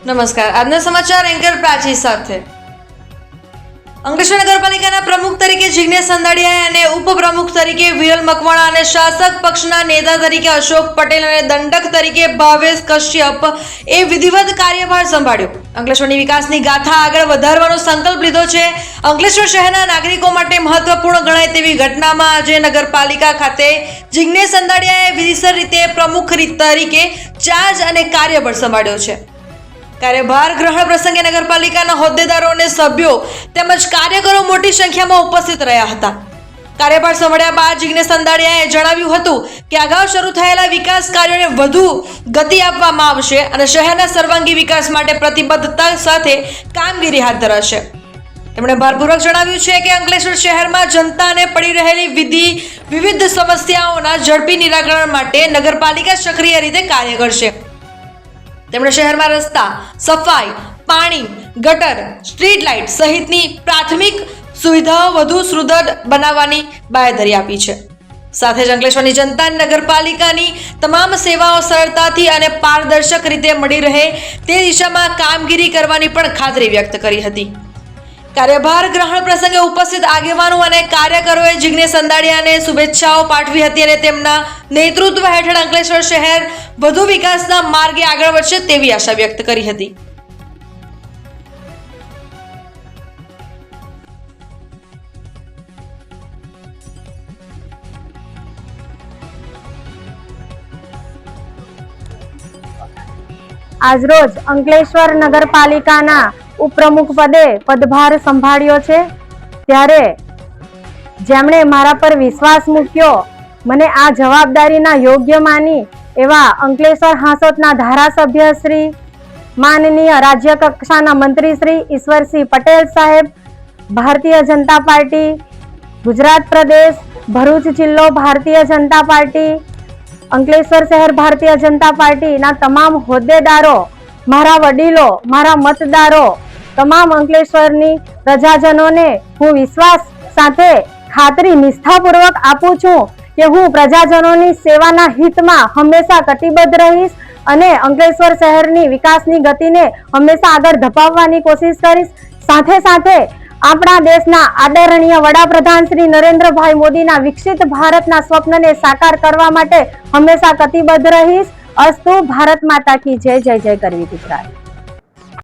નમસ્કાર, આજના સમાચાર એન્કર પ્રાચી સાથે। અંકલેશ્વર નગરપાલિકાના પ્રમુખ તરીકે જિગ્નેશ સંદાડિયા અને ઉપપ્રમુખ તરીકે વિરલ મકવાણા અને શાસક પક્ષના નેતા તરીકે અશોક પટેલ અને દંડક તરીકે ભાવેશ કશ્યપ એ વિધિવત કાર્યભાર સંભાળ્યો। અંકલેશ્વરની વિકાસની ગાથા આગળ વધારવાનો સંકલ્પ લીધો છે। અંકલેશ્વર શહેરના નાગરિકો માટે મહત્વપૂર્ણ ગણાય તેવી ઘટનામાં આજે નગરપાલિકા ખાતે જિગ્નેશ સંદાડિયાએ વિધિસર રીતે પ્રમુખ તરીકે ચાર્જ અને કાર્યભાર સંભાળ્યો છે। કાર્યભાર ગ્રહણ પ્રસંગે નગરપાલિકાના હોદ્દેદારો અને સભ્યો તેમજ કાર્યકરો મોટી સંખ્યામાં ઉપસ્થિત રહ્યા હતા। કાર્યભાર સંભાળ્યા બાદ જિગ્નેશ સંદાડિયાએ જણાવ્યું હતું કે અગાઉ શરૂ થયેલા વિકાસ કાર્યોને વધુ ગતિ આપવામાં આવશે અને શહેરના સર્વાંગી વિકાસ માટે પ્રતિબદ્ધતા સાથે કામગીરી હાથ ધરાશે। તેમણે ભારપૂર્વક જણાવ્યું છે કે અંકલેશ્વર શહેરમાં જનતાને પડી રહેલી વિવિધ સમસ્યાઓના ઝડપી નિરાકરણ માટે નગરપાલિકા સક્રિય રીતે કાર્ય કરશે। તેમણે શહેરમાં રસ્તા, સફાઈ, પાણી, ગટર, સ્ટ્રીટ લાઇટ સહિતની પ્રાથમિક સુવિધાઓ વધુ સુદૃઢ બનાવવાની બાંયધરી આપી છે। સાથે જ અંકલેશ્વરની જનતાને નગરપાલિકાની તમામ સેવાઓ સરળતાથી અને પારદર્શક રીતે મળી રહે તે દિશામાં કામગીરી કરવાની પણ ખાતરી વ્યક્ત કરી હતી। કાર્યભાર ગ્રહણ પ્રસંગે ઉપસ્થિત આગેવાનો અને કાર્યકરોએ જિગ્નેશ સંદાડિયાને શુભેચ્છાઓ પાઠવી હતી અને તેમના નેતૃત્વ હેઠળ અંકલેશ્વર શહેર વધુ વિકાસના માર્ગે આગળ વધશે તેવી આશા વ્યક્ત કરી હતી। આજરોજ અંકલેશ્વર નગરપાલિકાના ઉપપ્રમુખ પદે પદભાર સંભાળ્યો છે, ત્યારે જેમણે મારા પર વિશ્વાસ મૂક્યો, મને આ જવાબદારીના યોગ્ય માની એવા અંકલેશ્વર હાંસોટના ધારાસભ્ય શ્રી, માનનીય રાજ્ય કક્ષાના મંત્રી શ્રી ઈશ્વરસિંહ પટેલ સાહેબ, ભારતીય જનતા પાર્ટી ગુજરાત પ્રદેશ ભરૂચ જિલ્લો ભારતીય જનતા પાર્ટી, અંકલેશ્વર શહેર ભારતીય જનતા પાર્ટીના તમામ હોદ્દેદારો, મારા વડીલો, મારા મતદારો, તમામ અંકલેશ્વરની પ્રજાજનોને હું વિશ્વાસ સાથે ખાતરી નિષ્ઠાપૂર્વક આપું છું કે હું પ્રજાજનોની સેવાના હિતમાં હંમેશા કટિબદ્ધ રહીશ અને અંકલેશ્વર શહેરની વિકાસની ગતિને હંમેશા આગળ ધપાવવાની કોશિશ કરીશ। સાથે સાથે આપણા દેશના આદરણીય વડાપ્રધાન શ્રી નરેન્દ્રભાઈ મોદીના વિકસિત ભારતના સ્વપ્નને સાકાર કરવા માટે હંમેશા કટિબદ્ધ રહીશ। અસ્તુ, ભારત માતા કી જય, જય જય કરવી ગુજરાત।